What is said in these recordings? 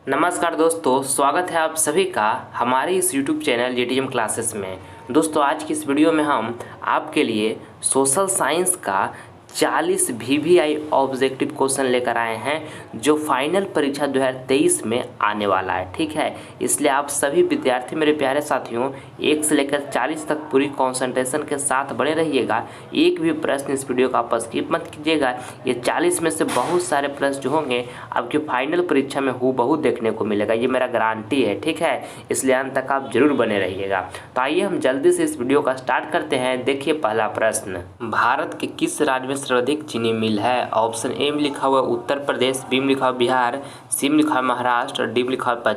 नमस्कार दोस्तों, स्वागत है आप सभी का हमारे इस YouTube चैनल JTM क्लासेस में। दोस्तों आज की इस वीडियो में हम आपके लिए सोशल साइंस का 40 VVI ऑब्जेक्टिव क्वेश्चन लेकर आए हैं जो फाइनल परीक्षा 2023 में आने वाला है। ठीक है, इसलिए आप सभी विद्यार्थी मेरे प्यारे साथियों 1 से लेकर 40 तक पूरी कंसंट्रेशन के साथ बने रहिएगा। एक भी प्रश्न इस वीडियो का आप स्किप मत कीजिएगा। ये 40 में से बहुत सारे प्रश्न जो होंगे आपकी फाइनल परीक्षा में हूबहू देखने को मिलेगा, ये मेरा गारंटी है। ठीक है, इसलिए अंत तक आप जरूर बने रहिएगा। तो आइए हम जल्दी से इस वीडियो का स्टार्ट करते हैं। देखिए पहला प्रश्न, भारत के किस राज्य में सर्वाधिक चीनी मिल है? ऑप्शन ए में लिखा हुआ उत्तर प्रदेश, बी में लिखा हुआ बिहार, सी में लिखा हुआ महाराष्ट्र और डी में लिखा हुआ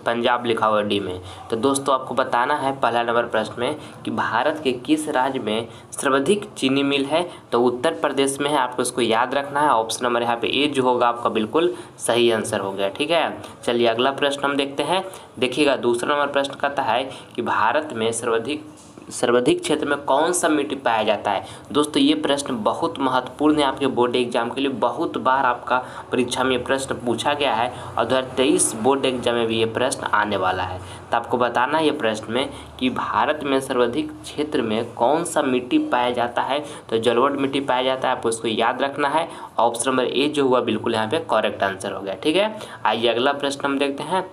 पंजाब लिखा हुआ डी में। तो दोस्तों आपको बताना है पहला नंबर प्रश्न में कि भारत के किस राज्य में सर्वाधिक चीनी मिल है। तो उत्तर प्रदेश में है, आपको इसको याद रखना है। ऑप्शन नंबर यहाँ पे ए जो होगा आपका बिल्कुल सही आंसर हो गया। ठीक है, चलिए अगला प्रश्न हम देखते हैं। देखिएगा दूसरा नंबर प्रश्न कहता है कि भारत में सर्वाधिक क्षेत्र में कौन सा मिट्टी पाया जाता है। दोस्तों ये प्रश्न बहुत महत्वपूर्ण है आपके बोर्ड एग्जाम के लिए। बहुत बार आपका परीक्षा में ये प्रश्न पूछा गया है और 2023 बोर्ड एग्जाम में भी ये प्रश्न आने वाला है। तो आपको बताना है ये प्रश्न में कि भारत में सर्वाधिक क्षेत्र में कौन सा मिट्टी पाया जाता है। तो जलोढ़ मिट्टी पाया जाता है, आपको इसको याद रखना है। ऑप्शन नंबर ए जो हुआ बिल्कुल यहाँ पे करेक्ट आंसर हो गया। ठीक है, आइए अगला प्रश्न हम देखते हैं।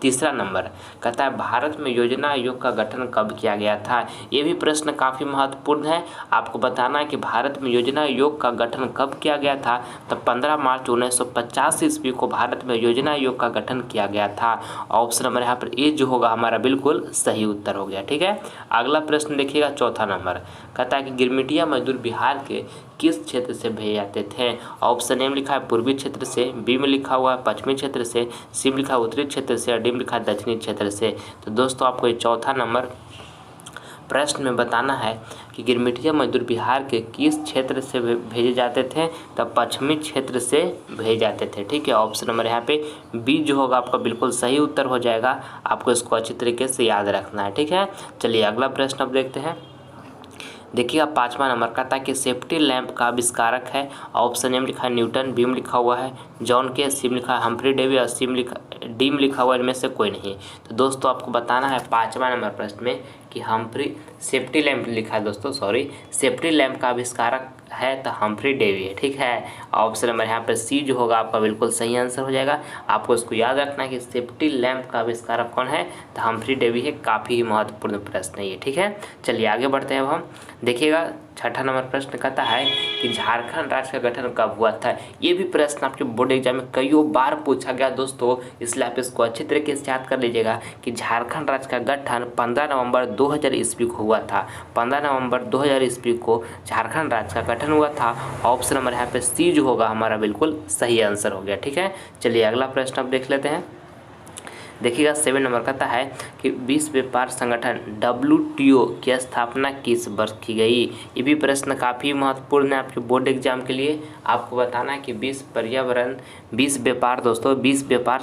तीसरा नंबर कहता है भारत में योजना आयोग का गठन कब किया गया था। ये भी प्रश्न काफ़ी महत्वपूर्ण है। आपको बताना है कि भारत में योजना आयोग का गठन कब किया गया था। तो 15 मार्च 1950 ईस्वी को भारत में योजना आयोग का गठन किया गया था। ऑप्शन नंबर यहाँ पर ए जो होगा हमारा बिल्कुल सही उत्तर हो गया। ठीक है, अगला प्रश्न देखिएगा चौथा नंबर कहता है कि गिरमिटिया मजदूर बिहार के किस क्षेत्र से भेजे जाते थे। ऑप्शन ए में लिखा है पूर्वी क्षेत्र से, बी में लिखा हुआ है पश्चिमी क्षेत्र से, सी में लिखा है उत्तरी क्षेत्र से और डी में लिखा है दक्षिणी क्षेत्र से। तो दोस्तों आपको ये चौथा नंबर प्रश्न में बताना है कि गिरमिटिया मजदूर बिहार के किस क्षेत्र से भेजे जाते थे। तो पश्चिमी क्षेत्र से भेजे जाते थे। ठीक है, ऑप्शन नंबर यहाँ पे बी जो होगा आपका बिल्कुल सही उत्तर हो जाएगा। आपको इसको अच्छी तरीके से याद रखना है। ठीक है, चलिए अगला प्रश्न अब देखते हैं। देखिएगा पाँचवा नंबर कहता है कि सेफ्टी लैंप का आविष्कारक है। ऑप्शन ए में लिखा है न्यूटन, बी में लिखा हुआ है जॉन के, सी में लिखा है हम्फ्री डेवी और डी में लिखा हुआ है इनमें से कोई नहीं। तो दोस्तों आपको बताना है पाँचवा नंबर प्रश्न में कि हम्फ्री सेफ्टी लैंप लिखा है दोस्तों, सॉरी सेफ्टी लैंप का आविष्कारक है तो हम्फ्री डेवी है। ठीक है, ऑप्शन नंबर यहाँ पर सी जो होगा आपका बिल्कुल सही आंसर हो जाएगा। आपको इसको याद रखना है कि सेफ्टी लैंप का आविष्कारक कौन है। तो हम्फ्री डेवी है। काफ़ी ही महत्वपूर्ण प्रश्न है ये। ठीक है, चलिए आगे बढ़ते हैं अब हम। देखिएगा छठा नंबर प्रश्न कहता है कि झारखंड राज्य का गठन कब हुआ था। ये भी प्रश्न आपके बोर्ड एग्जाम में कईयों बार पूछा गया दोस्तों, इसलिए आप इसको अच्छी तरीके से याद कर लीजिएगा कि झारखंड राज्य का गठन 15 नवंबर 2000 ईस्वी को हुआ था। 15 नवंबर 2000 ईस्वी को झारखंड राज्य का गठन हुआ था। ऑप्शन नंबर यहाँ पे सी जो होगा हमारा बिल्कुल सही आंसर हो गया। ठीक है, चलिए अगला प्रश्न अब देख लेते हैं। देखिएगा 7 नंबर कहता है कि विश्व व्यापार संगठन WTO की स्थापना किस वर्ष की गई। ये भी प्रश्न काफ़ी महत्वपूर्ण है आपके बोर्ड एग्जाम के लिए। आपको बताना है कि विश्व व्यापार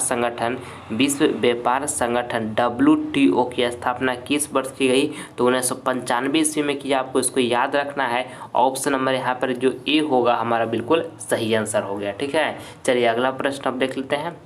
संगठन WTO की स्थापना किस वर्ष की गई। तो 1995 ईस्वी में की। आपको इसको याद रखना है। ऑप्शन नंबर यहाँ पर जो ए होगा हमारा बिल्कुल सही आंसर हो गया। ठीक है, चलिए अगला प्रश्न अब देख लेते हैं।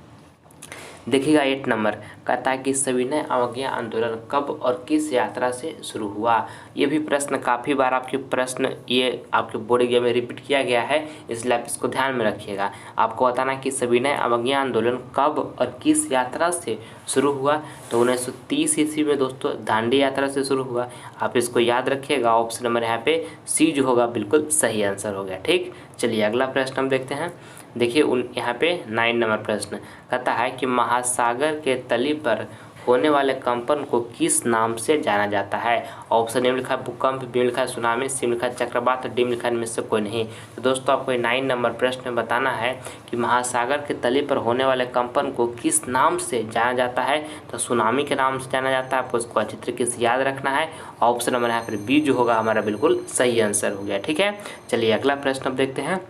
देखिएगा 8 नंबर कहता है कि सविनय अवज्ञा आंदोलन कब और किस यात्रा से शुरू हुआ। ये भी प्रश्न काफ़ी बार आपके प्रश्न ये आपके बोर्ड एग्जाम में रिपीट किया गया है, इसलिए आप इसको ध्यान में रखिएगा। आपको बताना कि सविनय अवज्ञा आंदोलन कब और किस यात्रा से शुरू हुआ। तो 1930 ईस्वी में दोस्तों दांडी यात्रा से शुरू हुआ। आप इसको याद रखिएगा। ऑप्शन नंबर यहाँ पे सी जो होगा बिल्कुल सही आंसर हो गया। ठीक, चलिए अगला प्रश्न हम देखते हैं। देखिए यहाँ पे 9 नंबर प्रश्न कहता है कि महासागर के तली पर होने वाले कंपन को किस नाम से जाना जाता है। ऑप्शन ए में लिखा है भूकंप, बी में लिखा है सुनामी, सी में लिखा है चक्रवात, डी में लिखा है इनमें से कोई नहीं। तो दोस्तों आपको 9 नंबर प्रश्न में बताना है कि महासागर के तले पर होने वाले कंपन को किस नाम से जाना जाता है। तो सुनामी के नाम से जाना जाता है। आपको इसको अच्छी तरीके से याद रखना है। ऑप्शन नंबर यहाँ पर बी जो होगा हमारा बिल्कुल सही आंसर हो गया। ठीक है, चलिए अगला प्रश्न अब देखते हैं।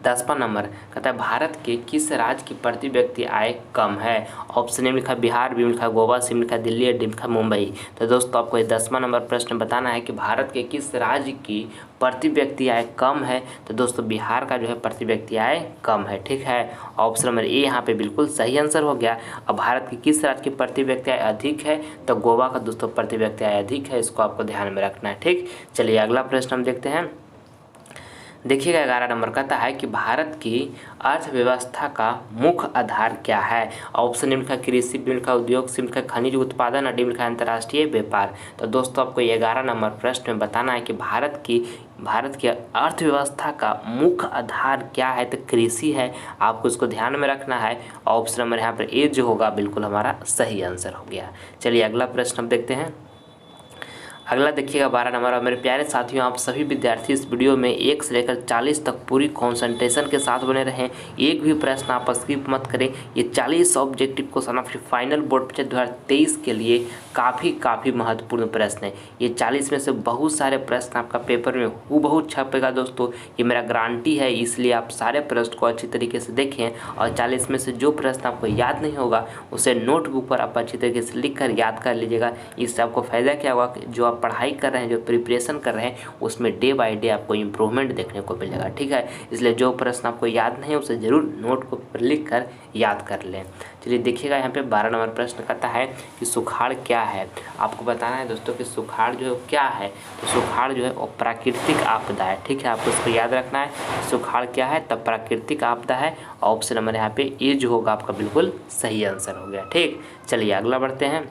10वां नंबर कहता है भारत के किस राज्य की प्रति व्यक्ति आय कम है। ऑप्शन ए में लिखा है बिहार, बी में लिखा है गोवा, सी में लिखा है दिल्ली, डी में लिखा है मुंबई। तो दोस्तों आपको ये 10वां नंबर प्रश्न बताना है कि भारत के किस राज्य की प्रति व्यक्ति आय कम है। तो दोस्तों बिहार का जो है प्रति व्यक्ति आय कम है, ठीक है। ऑप्शन नंबर ए यहाँ पे बिल्कुल सही आंसर हो गया। अब भारत की किस राज्य की प्रति व्यक्ति आय अधिक है, तो गोवा का दोस्तों प्रति व्यक्ति आय अधिक है, इसको आपको ध्यान में रखना है, ठीक। चलिए अगला प्रश्न हम देखते हैं। देखिएगा 11 नंबर कहता है कि भारत की अर्थव्यवस्था का मुख्य आधार क्या है। ऑप्शन ए लिखा कृषि, बी लिखा उद्योग, सी लिखा खनिज उत्पादन और डी लिखा अंतर्राष्ट्रीय व्यापार। तो दोस्तों आपको 11 नंबर प्रश्न में बताना है कि भारत की अर्थव्यवस्था का मुख्य आधार क्या है। तो कृषि है, आपको इसको ध्यान में रखना है। ऑप्शन नंबर यहाँ पर ए जो होगा बिल्कुल हमारा सही आंसर हो गया। चलिए अगला प्रश्न हम देखते हैं। अगला देखिएगा 12 नंबर। और मेरे प्यारे साथियों, आप सभी विद्यार्थी इस वीडियो में 1 से लेकर 40 तक पूरी कॉन्सेंट्रेशन के साथ बने रहें। एक भी प्रश्न आप स्किप मत करें। ये 40 ऑब्जेक्टिव क्वेश्चन आपके फाइनल बोर्ड परीक्षा 2023 के लिए काफ़ी महत्वपूर्ण प्रश्न है। ये 40 में से बहुत सारे प्रश्न आपका पेपर में हूबहू छपेगा दोस्तों, ये मेरा गारंटी है। इसलिए आप सारे प्रश्न को अच्छी तरीके से देखें और 40 में से जो प्रश्न आपको याद नहीं होगा उसे नोटबुक पर आप अच्छी तरीके से लिख कर याद कर लीजिएगा। इससे आपको फ़ायदा क्या होगा कि जो पढ़ाई कर रहे हैं, जो प्रिपरेशन कर रहे हैं, उसमें डे बाय डे आपको इम्प्रूवमेंट देखने को मिलेगा, ठीक है। इसलिए जो प्रश्न आपको याद नहीं है उसे ज़रूर नोट पर लिख कर याद कर लें। चलिए देखिएगा यहाँ पे 12 नंबर प्रश्न कहता है कि सुखाड़ क्या है। आपको बताना है दोस्तों कि सुखाड़ जो है क्या है। तो सुखाड़ जो है वो प्राकृतिक आपदा है, ठीक है। आपको इसको याद रखना है, सुखाड़ क्या है, तब प्राकृतिक आपदा है। ऑप्शन नंबर यहाँ पे ए जो होगा आपका बिल्कुल सही आंसर हो गया, ठीक। चलिए अगला बढ़ते हैं।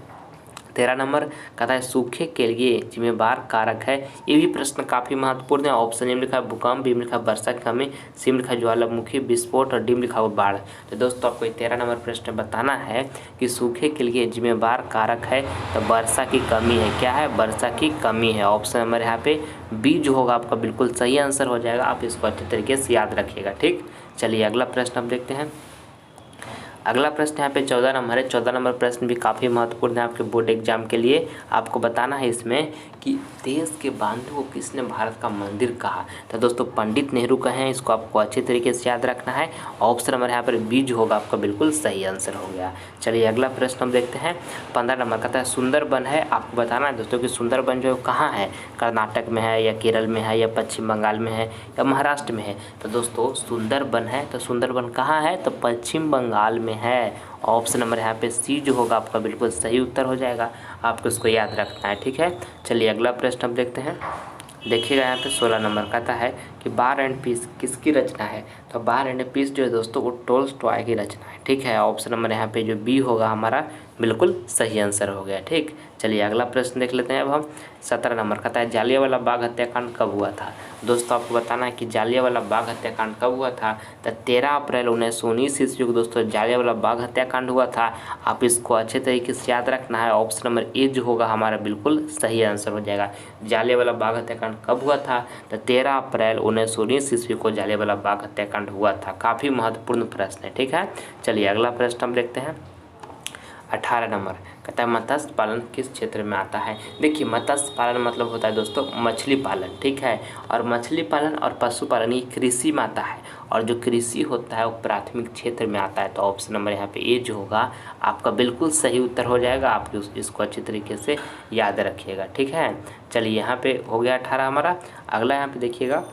13 नंबर कहता है सूखे के लिए जिम्मेवार कारक है। ये भी प्रश्न काफ़ी महत्वपूर्ण है। ऑप्शन ए में लिखा है भूकंप, बी में लिखा है वर्षा की कमी, सी में लिखा है ज्वालामुखी विस्फोट और डी में लिखा है बाढ़। तो दोस्तों आपको 13 नंबर प्रश्न बताना है कि सूखे के लिए जिम्मेवार कारक है। तो वर्षा की कमी है, क्या है, वर्षा की कमी है। ऑप्शन नंबर यहाँ पे बी जो होगा आपका बिल्कुल सही आंसर हो जाएगा। आप इसको अच्छे तरीके से याद रखिएगा, ठीक। चलिए अगला प्रश्न हम देखते हैं। अगला प्रश्न यहाँ पे 14 नंबर है। 14 नंबर प्रश्न भी काफ़ी महत्वपूर्ण है आपके बोर्ड एग्जाम के लिए। आपको बताना है इसमें कि देश के बांधव को किसने भारत का मंदिर कहा। तो दोस्तों पंडित नेहरू का है, इसको आपको अच्छे तरीके से याद रखना है। ऑप्शन नंबर यहाँ पर बी जो होगा आपका बिल्कुल सही आंसर हो गया। चलिए अगला प्रश्न हम देखते हैं। 15 नंबर कहता है सुंदरबन है। आपको बताना है दोस्तों कि सुंदरबन जो है कहाँ है, कर्नाटक में है या केरल में है या पश्चिम बंगाल में है या महाराष्ट्र में है। तो दोस्तों सुंदरबन है, तो सुंदरबन कहाँ है, तो पश्चिम बंगाल में है। ऑप्शन नंबर यहाँ पे सी जो होगा आपका बिल्कुल सही उत्तर हो जाएगा। आपको इसको याद रखना है, ठीक है। चलिए अगला प्रश्न हम देखते हैं। देखिएगा यहाँ पे 16 नंबर कहता है कि वार एंड पीस किसकी रचना है। तो वार एंड पीस जो है दोस्तों वो टोल्स्टॉय की रचना है, ठीक है। ऑप्शन नंबर यहाँ पे जो बी होगा हमारा बिल्कुल सही आंसर हो गया, ठीक। चलिए अगला प्रश्न देख लेते हैं अब हम। 17 नंबर कहता है जालियांवाला बाग हत्याकांड कब हुआ था। दोस्तों आपको बताना है कि जालियांवाला बाग हत्याकांड कब हुआ था। तो 13 अप्रैल 1919 ईस्वी को दोस्तों जालियांवाला बाग हत्याकांड हुआ था। आप इसको अच्छे तरीके से याद रखना है। ऑप्शन नंबर ए जो होगा हमारा बिल्कुल सही आंसर हो जाएगा। जालियांवाला बाग हत्याकांड कब हुआ था, तो 13 अप्रैल 1919 ईस्वी को जालियांवाला बाग हत्याकांड हुआ था। काफ़ी महत्वपूर्ण प्रश्न है, ठीक है। चलिए अगला प्रश्न हम देखते हैं। 18 नंबर कहता है मत्स्य पालन किस क्षेत्र में आता है। देखिए मत्स्य पालन मतलब होता है दोस्तों मछली पालन, ठीक है। और मछली पालन और पशुपालन ये कृषि में आता है, और जो कृषि होता है वो प्राथमिक क्षेत्र में आता है। तो ऑप्शन नंबर यहाँ पे ए जो होगा आपका बिल्कुल सही उत्तर हो जाएगा। आप इसको अच्छी तरीके से याद रखिएगा, ठीक है। चलिए यहाँ पे हो गया 18 हमारा। अगला यहाँ पे देखिएगा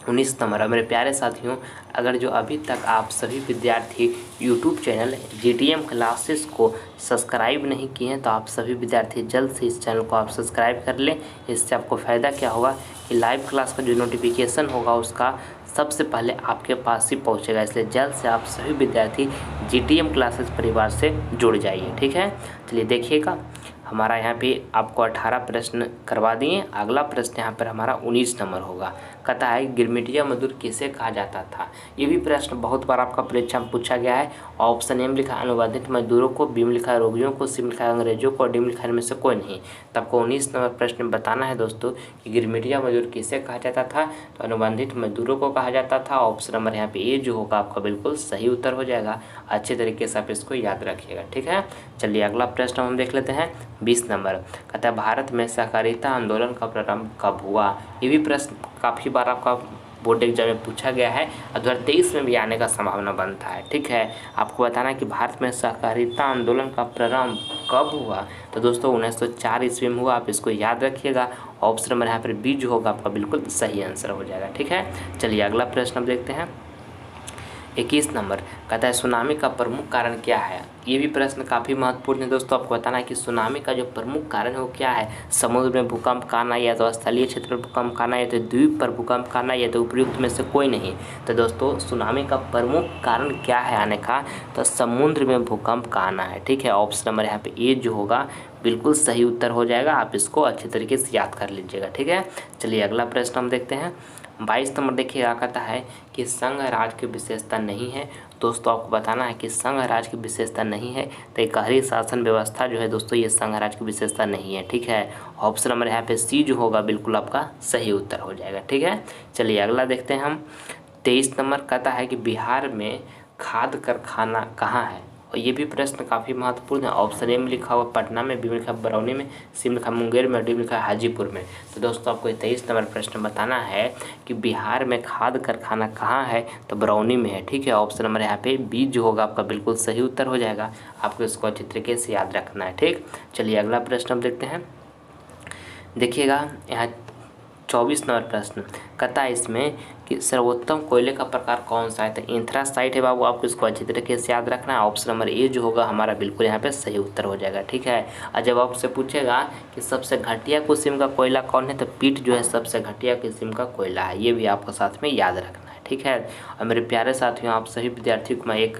19 नंबर। मेरे प्यारे साथियों, अगर जो अभी तक आप सभी विद्यार्थी यूट्यूब चैनल GTM क्लासेस को सब्सक्राइब नहीं किए हैं तो आप सभी विद्यार्थी जल्द से इस चैनल को आप सब्सक्राइब कर लें। इससे आपको फ़ायदा क्या होगा कि लाइव क्लास का जो नोटिफिकेशन होगा उसका सबसे पहले आपके पास ही पहुंचेगा। इसलिए जल्द से आप सभी विद्यार्थी GTM क्लासेस परिवार से जुड़ जाइए, ठीक है। चलिए देखिएगा हमारा यहाँ पे आपको 18 प्रश्न करवा दिए। अगला प्रश्न यहाँ पर हमारा 19 नंबर होगा। कहता है गिरमिटिया मजदूर किसे कहा जाता था। ये भी प्रश्न बहुत बार आपका परीक्षा में पूछा गया है। ऑप्शन ए में लिखा अनुबंधित मजदूरों को, बी में लिखा है रोगियों को, सी में लिखा है अंग्रेजों को, डी में लिखा है इनमें से कोई नहीं। तो आपको 19 नंबर प्रश्न में बताना है दोस्तों कि गिरमिटिया मजदूर किसे कहा जाता था। तो अनुबंधित मजदूरों को कहा जाता था। ऑप्शन नंबर यहाँ पे ए जो होगा आपका बिल्कुल सही उत्तर हो जाएगा। अच्छे तरीके से आप इसको याद रखिएगा, ठीक है। चलिए अगला प्रश्न हम देख लेते हैं। 20 नंबर कहता है भारत में सहकारिता आंदोलन का प्रारंभ कब हुआ। ये भी प्रश्न काफ़ी बार आपका बोर्ड एग्जाम में पूछा गया है और 2023 में भी आने का संभावना बनता है। ठीक है, आपको बताना है कि भारत में सहकारिता आंदोलन का प्रारंभ कब हुआ, तो दोस्तों 1904 ईस्वी में हुआ। आप इसको याद रखिएगा। ऑप्शन नंबर यहाँ पर बी जो होगा आपका बिल्कुल सही आंसर हो जाएगा। ठीक है, चलिए अगला प्रश्न हम देखते हैं। 21 नंबर कहता है सुनामी का प्रमुख कारण क्या है। ये भी प्रश्न काफ़ी महत्वपूर्ण है दोस्तों। आपको बताना है कि सुनामी का जो प्रमुख कारण है वो क्या है। समुद्र में भूकंप का आना, या तो स्थलीय क्षेत्र पर भूकंप का आना, या तो द्वीप पर भूकंप का आना, या तो उपयुक्त में से कोई नहीं। तो दोस्तों सुनामी का प्रमुख कारण क्या है आने का, तो समुद्र में भूकंप का आना है। ठीक है, ऑप्शन नंबर यहाँ पे ए जो होगा बिल्कुल सही उत्तर हो जाएगा। आप इसको अच्छे तरीके से याद कर लीजिएगा। ठीक है, चलिए अगला प्रश्न हम देखते हैं। 22 नंबर देखिएगा, कहता है कि संघ राज की विशेषता नहीं है। दोस्तों आपको बताना है कि संघ राज की विशेषता नहीं है, तो एकहरी शासन व्यवस्था जो है दोस्तों ये संघ राज की विशेषता नहीं है। ठीक है, ऑप्शन नंबर यहाँ पे सी जो होगा बिल्कुल आपका सही उत्तर हो जाएगा। ठीक है, चलिए अगला देखते हैं हम। 23 नंबर कहता है कि बिहार में खाद कारखाना कहाँ है, और ये भी प्रश्न काफ़ी महत्वपूर्ण है। ऑप्शन ए में लिखा हुआ पटना में, बी में लिखा बरौनी में, सी में लिखा मुंगेर में, डी में लिखा हाजीपुर में। तो दोस्तों आपको 23 नंबर प्रश्न बताना है कि बिहार में खाद कारखाना कहाँ है, तो बरौनी में है। ठीक है, ऑप्शन नंबर यहाँ पे बी जो होगा आपका बिल्कुल सही उत्तर हो जाएगा। आपको इसको अच्छी तरीके से याद रखना है। ठीक, चलिए अगला प्रश्न हम देखते हैं। देखिएगा यहाँ 24 नंबर प्रश्न कहता है इसमें कि सर्वोत्तम कोयले का प्रकार कौन सा है, तो एंथ्रासाइट है बाबू। आपको इसको अच्छी तरीके से याद रखना है। ऑप्शन नंबर ए जो होगा हमारा बिल्कुल यहाँ पे सही उत्तर हो जाएगा। ठीक है, और जब आपसे पूछेगा कि सबसे घटिया किस्म का कोयला कौन है, तो पीट जो है सबसे घटिया किस्म का कोयला है। ये भी आपको साथ में याद रखना है। ठीक है, और मेरे प्यारे साथियों आप सभी विद्यार्थियों को मैं एक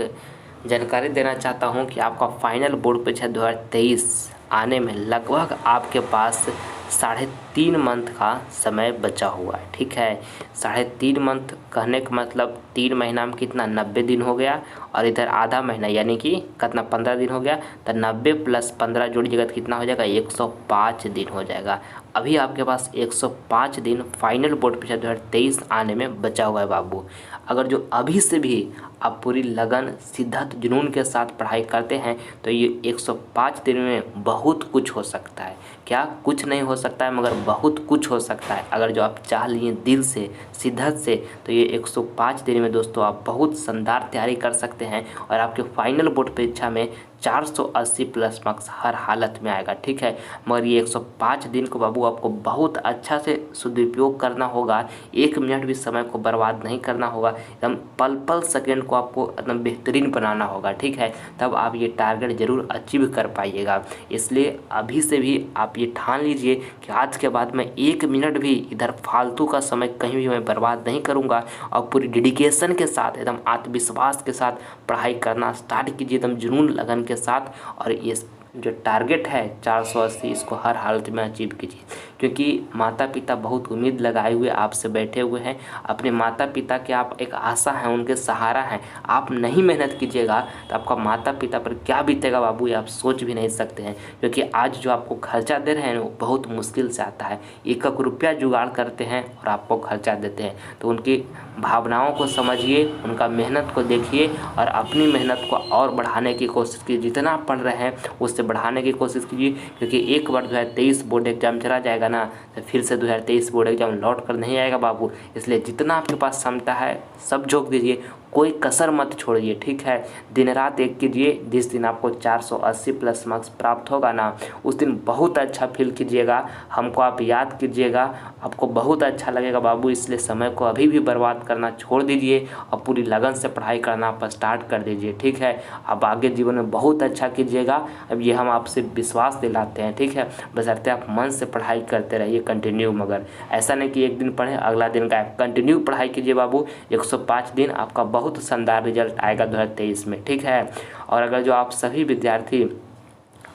जानकारी देना चाहता हूँ कि आपका फाइनल बोर्ड परीक्षा 2023 आने में लगभग आपके पास 3.5 मंथ का समय बचा हुआ है। ठीक है, 3.5 मंथ कहने का मतलब 3 महीना में कितना 90 दिन हो गया, और इधर आधा महीना यानी कि कितना 15 दिन हो गया। तो 90 + 15 जोड़िएगा तो कितना हो जाएगा 105 दिन हो जाएगा। अभी आपके पास 105 दिन फाइनल बोर्ड परीक्षा 2023 आने में बचा हुआ है बाबू। अगर जो अभी से भी आप पूरी लगन शिद्दत जुनून के साथ पढ़ाई करते हैं तो ये 105 दिन में बहुत कुछ हो सकता है। क्या कुछ नहीं हो सकता है, मगर बहुत कुछ हो सकता है। अगर जो आप चाह लिए दिल से शिद्दत से, तो ये 105 दिन में दोस्तों आप बहुत शानदार तैयारी कर सकते हैं, और आपके फाइनल बोर्ड परीक्षा में 480 प्लस मार्क्स हर हालत में आएगा। ठीक है, मगर ये 105 दिन को बाबू आपको बहुत अच्छा से सदुपयोग करना होगा। 1 मिनट भी समय को बर्बाद नहीं करना होगा। एकदम पल पल सेकेंड को आपको एकदम बेहतरीन बनाना होगा। ठीक है, तब आप ये टारगेट ज़रूर अचीव कर पाइएगा। इसलिए अभी से भी आप ये ठान लीजिए कि आज के बाद मैं 1 मिनट भी इधर फालतू का समय कहीं भी मैं बर्बाद नहीं करूँगा, और पूरी डेडिकेशन के साथ एकदम आत्मविश्वास के साथ पढ़ाई करना स्टार्ट कीजिए, एकदम जुनून लगन के साथ। और ये जो टारगेट है 480 इसको हर हालत में अचीव कीजिए, क्योंकि माता पिता बहुत उम्मीद लगाए हुए आपसे बैठे हुए हैं। अपने माता पिता के आप एक आशा हैं, उनके सहारा हैं। आप नहीं मेहनत कीजिएगा तो आपका माता पिता पर क्या बीतेगा बाबू, ये आप सोच भी नहीं सकते हैं। क्योंकि आज जो आपको खर्चा दे रहे हैं वो बहुत मुश्किल से आता है। 1-1 रुपया जुगाड़ करते हैं और आपको खर्चा देते हैं। तो उनकी भावनाओं को समझिए, उनका मेहनत को देखिए, और अपनी मेहनत को और बढ़ाने की कोशिश कीजिए। जितना आप पढ़ रहे हैं उससे बढ़ाने की कोशिश कीजिए, क्योंकि एक बार 2023 बोर्ड एग्जाम चला जाएगा ना, तो फिर से 2023 बोर्ड एग्जाम लौट कर नहीं आएगा बाबू। इसलिए जितना आपके पास क्षमता है सब झोंक दीजिए, कोई कसर मत छोड़िए। ठीक है, दिन रात एक कीजिए। जिस दिन आपको 480 प्लस मार्क्स प्राप्त होगा ना, उस दिन बहुत अच्छा फील कीजिएगा। हमको आप याद कीजिएगा, आपको बहुत अच्छा लगेगा बाबू। इसलिए समय को अभी भी बर्बाद करना छोड़ दीजिए और पूरी लगन से पढ़ाई करना आप स्टार्ट कर दीजिए। ठीक है, आप आगे जीवन में बहुत अच्छा कीजिएगा। अब ये हम आपसे विश्वास दिलाते हैं। ठीक है, बशर्ते आप मन से पढ़ाई करते रहिए कंटिन्यू, मगर ऐसा नहीं कि एक दिन पढ़ें अगला दिन का, कंटिन्यू पढ़ाई कीजिए बाबू। 105 दिन आपका बहुत शानदार रिजल्ट आएगा 2023 में। ठीक है, और अगर जो आप सभी विद्यार्थी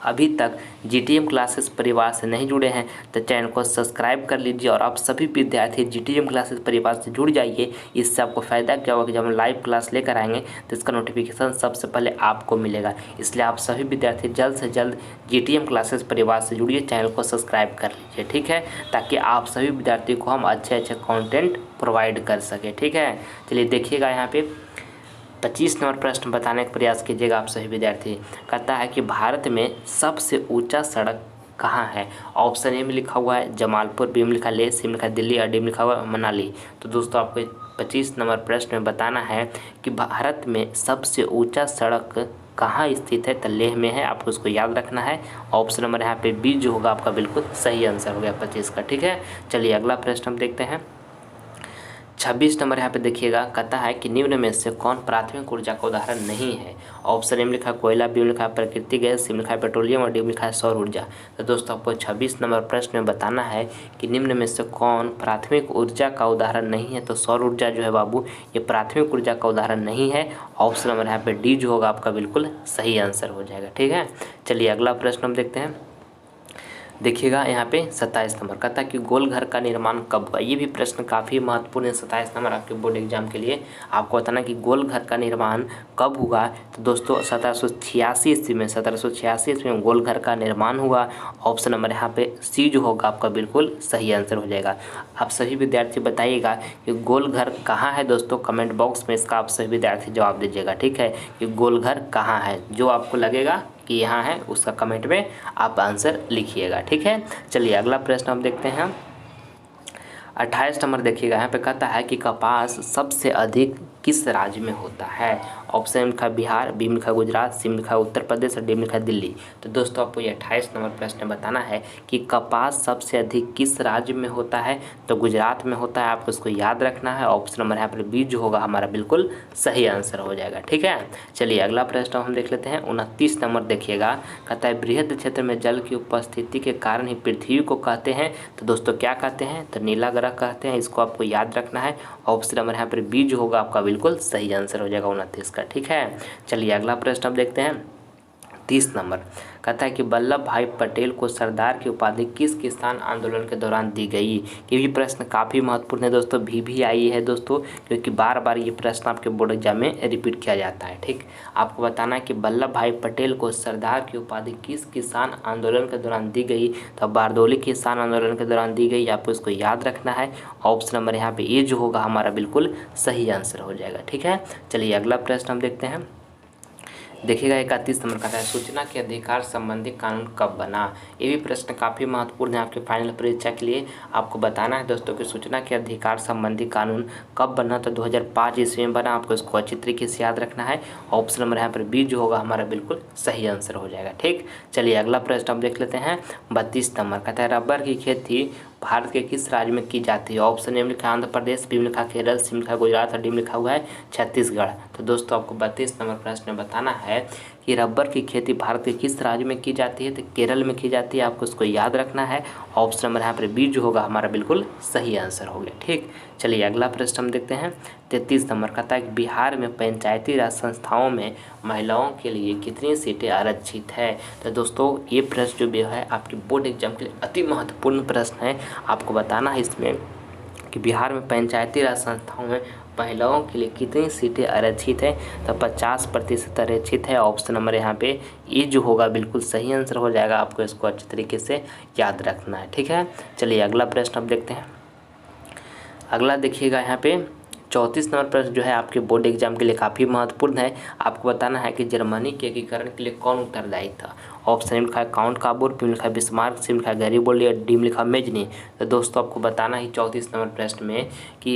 अभी तक जीटीएम क्लासेस परिवार से नहीं जुड़े हैं तो चैनल को सब्सक्राइब कर लीजिए, और आप सभी विद्यार्थी जीटीएम क्लासेस परिवार से जुड़ जाइए। इससे आपको फ़ायदा क्या होगा कि जब हम लाइव क्लास लेकर आएंगे तो इसका नोटिफिकेशन सबसे पहले आपको मिलेगा। इसलिए आप सभी विद्यार्थी जल्द से जल्द जीटीएम क्लासेस परिवार से जुड़िए, चैनल को सब्सक्राइब कर लीजिए। ठीक है, ताकि आप सभी विद्यार्थियों को हम अच्छे अच्छे कॉन्टेंट प्रोवाइड कर सकें। ठीक है, चलिए देखिएगा यहाँ पे 25 नंबर प्रश्न बताने का प्रयास कीजिएगा आप सभी विद्यार्थी। कहता है कि भारत में सबसे ऊंचा सड़क कहाँ है। ऑप्शन ए में लिखा हुआ है जमालपुर, बी में लिखा है लेह, सी में लिखा है दिल्ली, और डी में लिखा हुआ है मनाली। तो दोस्तों आपको 25 नंबर प्रश्न में बताना है कि भारत में सबसे ऊंचा सड़क कहाँ स्थित है। तो लेह में है, आपको उसको याद रखना है। ऑप्शन नंबर यहाँ पे बी जो होगा आपका बिल्कुल सही आंसर हो गया 25 का। ठीक है, चलिए अगला प्रश्न हम देखते हैं। 26 नंबर यहाँ पे देखिएगा, कहता है कि निम्न में से कौन प्राथमिक ऊर्जा का उदाहरण नहीं है। ऑप्शन ए में लिखा है कोयला, बी में लिखा है प्राकृतिक गैस, सी में लिखा है पेट्रोलियम और डी में लिखा है सौर ऊर्जा। तो दोस्तों आपको 26 नंबर प्रश्न में बताना है कि निम्न में से कौन प्राथमिक ऊर्जा का उदाहरण नहीं है। तो सौर ऊर्जा जो है बाबू ये प्राथमिक ऊर्जा का उदाहरण नहीं है। ऑप्शन नंबर यहाँ पे डी जो होगा आपका बिल्कुल सही आंसर हो जाएगा। ठीक है, चलिए अगला प्रश्न हम देखते हैं। देखिएगा यहाँ पे 27 नंबर कहता है कि गोल घर का निर्माण कब हुआ। ये भी प्रश्न काफ़ी महत्वपूर्ण है 27 नंबर आपके बोर्ड एग्जाम के लिए। आपको बताना कि गोल घर का निर्माण कब हुआ। तो दोस्तों 1786 ईस्वी में 1786 ईस्वी में गोल घर का निर्माण हुआ। ऑप्शन नंबर यहाँ पे सी जो होगा आपका बिल्कुल सही आंसर हो जाएगा। आप सभी विद्यार्थी बताइएगा कि गोल घर कहाँ है। दोस्तों कमेंट बॉक्स में इसका आप सभी विद्यार्थी जवाब दीजिएगा। ठीक है, कि गोल घर कहाँ है, जो आपको लगेगा कि यहाँ है उसका कमेंट में आप आंसर लिखिएगा। ठीक है, चलिए अगला प्रश्न हम देखते हैं। 28 नंबर देखिएगा, यहाँ पे कहता है कि कपास सबसे अधिक किस राज्य में होता है। ऑप्शन में लिखा बिहार, बी में लिखा गुजरात, सी में लिखा उत्तर प्रदेश और डी में लिखा दिल्ली। तो दोस्तों आपको ये 28 नंबर प्रश्न बताना है कि कपास सबसे अधिक किस राज्य में होता है। तो गुजरात में होता है, आपको इसको याद रखना है। ऑप्शन नंबर यहाँ पर बी जो होगा हमारा बिल्कुल सही आंसर हो जाएगा। ठीक है, चलिए अगला प्रश्न हम देख लेते हैं। 29 नंबर देखिएगा, कहता है बृहद क्षेत्र में जल की उपस्थिति के कारण ही पृथ्वी को कहते हैं। तो दोस्तों क्या कहते हैं, तो नीला ग्रह कहते हैं। इसको आपको याद रखना है। ऑप्शन नंबर यहाँ पर बी जो होगा आपका बिल्कुल सही आंसर हो जाएगा 29 का। ठीक है, चलिए अगला प्रश्न अब देखते हैं। 30 नंबर कहता है कि वल्लभ भाई पटेल को सरदार की उपाधि किस किसान आंदोलन के दौरान दी गई। ये भी प्रश्न काफ़ी महत्वपूर्ण है दोस्तों, भी आई है दोस्तों, क्योंकि बार बार ये प्रश्न आपके बोर्ड एग्जाम में रिपीट किया जाता है। ठीक, आपको बताना है कि वल्लभ भाई पटेल को सरदार की उपाधि किस किसान आंदोलन के दौरान दी गई। तो बारदौली किसान आंदोलन के दौरान दी गई, आपको इसको याद रखना है। ऑप्शन नंबर यहाँ पे ए जो होगा हमारा बिल्कुल सही आंसर हो जाएगा। ठीक है, चलिए अगला प्रश्न हम देखते हैं। देखिएगा 31 नंबर का है सूचना के अधिकार संबंधी कानून कब बना। ये भी प्रश्न काफ़ी महत्वपूर्ण है आपके फाइनल परीक्षा के लिए। आपको बताना है दोस्तों कि सूचना के अधिकार संबंधी कानून कब बना। तो 2005 ईस्वी में बना, आपको इसको अच्छी तरीके से याद रखना है। ऑप्शन नंबर यहाँ पर बी जो होगा हमारा बिल्कुल सही आंसर हो जाएगा। ठीक, चलिए अगला प्रश्न हम देख लेते हैं। 32 नंबर कहता है रबर की खेती भारत के किस राज्य में की जाती है। ऑप्शन ए में लिखा आंध्र प्रदेश, बी में लिखा केरल, सी में लिखा गुजरात और डी में लिखा हुआ है छत्तीसगढ़। तो दोस्तों आपको 32 नंबर प्रश्न में बताना है कि रबर की खेती भारत के किस राज्य में की जाती है। तो केरल में की जाती है, आपको इसको याद रखना है। ऑप्शन नंबर यहाँ पर बी जो होगा हमारा बिल्कुल सही आंसर हो गया। ठीक, चलिए अगला प्रश्न हम देखते हैं। 33 नंबर कहता है कि बिहार में पंचायती राज संस्थाओं में महिलाओं के लिए कितनी सीटें आरक्षित है। तो दोस्तों ये प्रश्न जो भी है आपके बोर्ड एग्जाम के लिए अति महत्वपूर्ण प्रश्न है। आपको बताना है इसमें कि बिहार में पंचायती राज संस्थाओं में महिलाओं के लिए कितनी सीटें आरक्षित है। तो 50% आरक्षित है। ऑप्शन नंबर यहाँ पे ये जो होगा बिल्कुल सही आंसर हो जाएगा। आपको इसको अच्छी तरीके से याद रखना है। ठीक है, चलिए अगला प्रश्न अब देखते हैं। अगला देखिएगा यहाँ पे 34 नंबर प्रश्न जो है आपके बोर्ड एग्जाम के लिए काफ़ी महत्वपूर्ण है। आपको बताना है कि जर्मनी के एकीकरण के लिए कौन उत्तरदायी था। ऑप्शन में लिखा है काउंट काबूर, बी में लिखा है बिस्मार्क, सी में लिखा है गैरिबोल्डी और डी में लिखा है मेजनी। तो दोस्तों आपको बताना है 34 नंबर प्रश्न में कि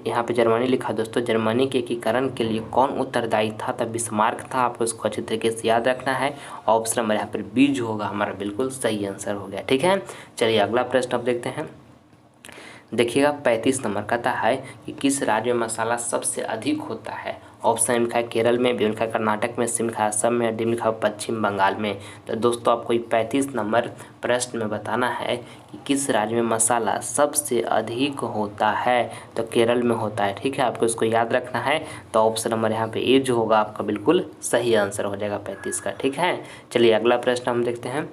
यहाँ पे जर्मनी लिखा। दोस्तों जर्मनी के एकीकरण के लिए कौन उत्तरदायी था। तो बिस्मार्क था, आपको इसको अच्छी तरीके से याद रखना है। ऑप्शन नंबर यहाँ पर बी जो होगा हमारा बिल्कुल सही आंसर हो गया। ठीक है, चलिए अगला प्रश्न अब देखते हैं। देखिएगा 35 नंबर कहता है कि किस राज्य में मसाला सबसे अधिक होता है। ऑप्शन में लिखा है केरल में, बी में लिखा है कर्नाटक में, सी में लिखा है असम में, डी में लिखा है पश्चिम बंगाल में। तो दोस्तों आपको ये 35 नंबर प्रश्न में बताना है कि किस राज्य में मसाला सबसे अधिक होता है। तो केरल में होता है। ठीक है, आपको इसको याद रखना है। तो ऑप्शन नंबर यहाँ पे ए जो होगा आपका बिल्कुल सही आंसर हो जाएगा 35 का। ठीक है, चलिए अगला प्रश्न हम देखते हैं।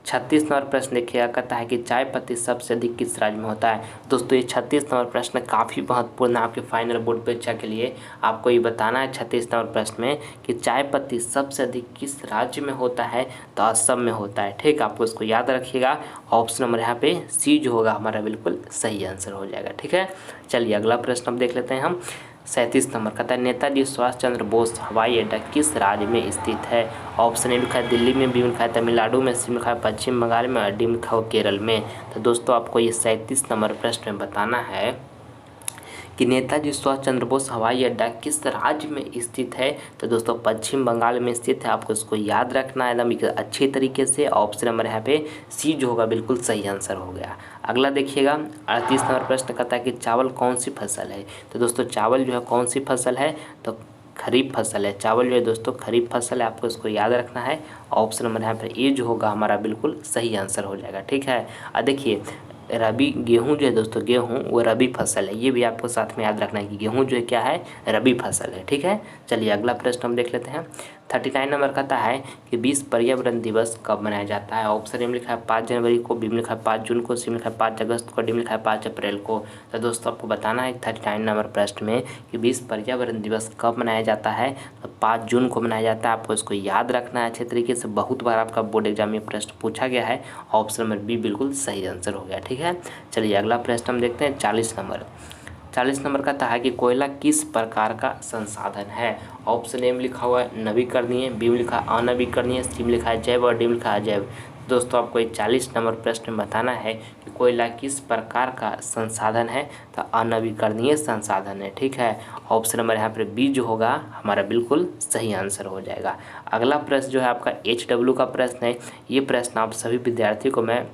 36 नंबर प्रश्न देखिएगा, कहता है कि चाय पत्ती सबसे अधिक किस राज्य में होता है। दोस्तों ये 36 नंबर प्रश्न काफ़ी महत्वपूर्ण है आपके फाइनल बोर्ड परीक्षा के लिए। आपको ये बताना है 36 नंबर प्रश्न में कि चाय पत्ती सबसे अधिक किस राज्य में होता है। तो असम में होता है। ठीक, आपको इसको याद रखिएगा। ऑप्शन नंबर यहाँ पे सी जो होगा हमारा बिल्कुल सही आंसर हो जाएगा। ठीक है, चलिए अगला प्रश्न अब देख लेते हैं हम। 37 नंबर कहता है नेताजी सुभाष चंद्र बोस हवाई अड्डा किस राज्य में स्थित है। ऑप्शन ए लिखा है दिल्ली में, बी में लिखा है तमिलनाडु में, सी में लिखा है पश्चिम बंगाल में और डी में लिखा है केरल में। तो दोस्तों आपको ये 37 नंबर प्रश्न में बताना है कि नेताजी सुभाष चंद्र बोस हवाई अड्डा किस राज्य में स्थित है? तो दोस्तों पश्चिम बंगाल में स्थित है। आपको इसको याद रखना है एकदम अच्छी तरीके से। ऑप्शन नंबर यहाँ पे सी जो होगा बिल्कुल सही आंसर हो गया। अगला देखिएगा 38 नंबर प्रश्न कहता है कि चावल कौन सी फसल है? तो दोस्तों चावल जो है कौन सी फसल है? तो खरीफ फसल है। चावल जो है दोस्तों खरीफ फसल है, आपको इसको याद रखना है। ऑप्शन नंबर यहाँ पर ए जो होगा हमारा बिल्कुल सही आंसर हो जाएगा। ठीक है। अब देखिए रबी गेहूं जो है दोस्तों, गेहूं वो रबी फसल है, ये भी आपको साथ में याद रखना है कि गेहूं जो है क्या है, रबी फसल है। ठीक है। चलिए अगला प्रश्न हम देख लेते हैं। 39 नंबर कहता है कि 20 पर्यावरण दिवस कब मनाया जाता है? ऑप्शन ए में लिखा है 5 जनवरी को, बी में लिखा है 5 जून को, सी में लिखा है 5 अगस्त को, डी में लिखा है 5 अप्रैल को। तो दोस्तों आपको बताना है 39 नंबर प्रश्न में कि 20 पर्यावरण दिवस कब मनाया जाता है? तो 5 जून को मनाया जाता है। आपको इसको याद रखना है अच्छे तरीके से, बहुत बार आपका बोर्ड एग्जाम में प्रश्न पूछा गया है। ऑप्शन नंबर बी बिल्कुल सही आंसर हो गया। ठीक है। चलिए अगला प्रश्न हम देखते हैं 40 नंबर कहता है कि कोयला किस प्रकार का संसाधन है? ऑप्शन ए में लिखा हुआ है नवीकरणीय, बी में लिखा है अनवीकरणीय, सी में लिखा है जैव और डी में लिखा है अजैव। दोस्तों आपको 40 नंबर प्रश्न में बताना है कि कोयला किस प्रकार का संसाधन है? तो अनवीकरणीय संसाधन है। ठीक है। ऑप्शन नंबर यहाँ पर बी जो होगा हमारा बिल्कुल सही आंसर हो जाएगा। अगला प्रश्न जो है आपका HW का प्रश्न है। ये प्रश्न आप सभी विद्यार्थियों को मैं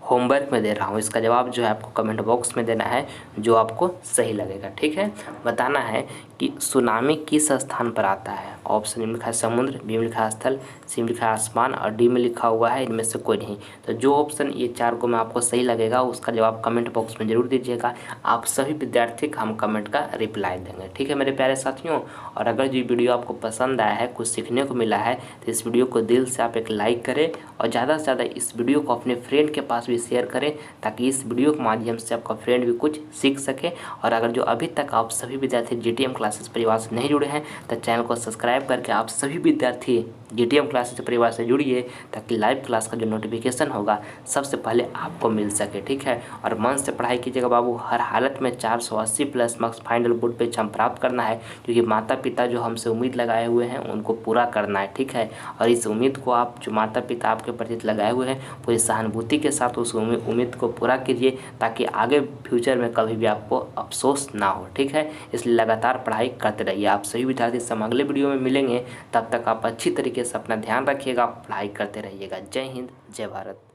होमवर्क में दे रहा हूँ। इसका जवाब जो है आपको कमेंट बॉक्स में देना है, जो आपको सही लगेगा। ठीक है। बताना है कि सुनामी किस स्थान पर आता है? ऑप्शन में लिखा है समुद्र, बी में लिखा है स्थल, सी में लिखा है आसमान और डी में लिखा हुआ है इनमें से कोई नहीं। तो जो ऑप्शन ये 4 को में आपको सही लगेगा उसका जवाब कमेंट बॉक्स में जरूर दीजिएगा। आप सभी विद्यार्थी का हम कमेंट का रिप्लाई देंगे। ठीक है मेरे प्यारे साथियों। और अगर जो वीडियो आपको पसंद आया है, कुछ सीखने को मिला है, तो इस वीडियो को दिल से आप एक लाइक करें और ज़्यादा से ज़्यादा इस वीडियो को अपने फ्रेंड के पास भी शेयर करें, ताकि इस वीडियो के माध्यम से आपका फ्रेंड भी कुछ सीख सके। और अगर जो अभी तक आप सभी विद्यार्थी GTM क्लासेस परिवार से नहीं जुड़े हैं तो चैनल को सब्सक्राइब करके आप सभी विद्यार्थी GTM क्लासेस परिवार से जुड़िए, ताकि लाइव क्लास का जो नोटिफिकेशन होगा सबसे पहले आपको मिल सके। ठीक है। और मन से पढ़ाई कीजिएगा बाबू, हर हालत में 480 प्लस मार्क्स फाइनल बोर्ड पे हम प्राप्त करना है, क्योंकि माता पिता जो हमसे उम्मीद लगाए हुए हैं उनको पूरा करना है। ठीक है। और इस उम्मीद को आप जो माता पिता आपके प्रति लगाए हुए हैं पूरी सहानुभूति के साथ उस उम्मीद को पूरा कीजिए, ताकि आगे फ्यूचर में कभी भी आपको अफसोस ना हो। ठीक है। इसलिए लगातार पढ़ाई करते रहिए। आप सभी विद्यार्थी से हम अगले वीडियो में मिलेंगे, तब तक आप अच्छी तरीके से अपना ध्यान रखिएगा, पढ़ाई करते रहिएगा। जय हिंद, जय भारत।